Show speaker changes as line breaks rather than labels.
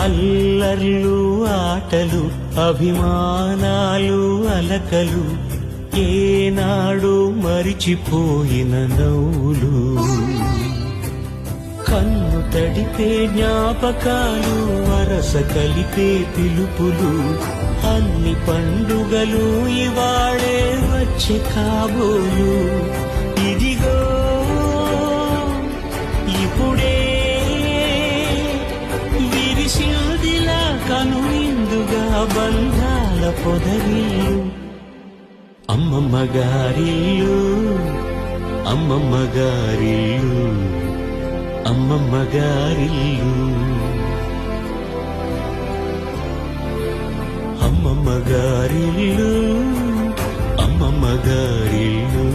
అల్లర్లు ఆటలు అభిమానాలు అలకలు ఏనాడు మరిచిపోయిన నవ్వులు కన్ను తడిపే జ్ఞాపకాలు వరస కలిపే పిలుపులు అన్ని పండుగలు ఇవాళే వచ్చే కాబోలు ఇదిగో ఇప్పుడే విరిసిల్దిలా కనువిందుగా బంధాల పొదరిల్లు అమ్మమ్మ గారిల్లు అమ్మమ్మ గారిల్లు అమ్మమ్మ గారిల్లు అమ్మమ్మ గారిల్లు అమ్మమ్మ గారిల్లు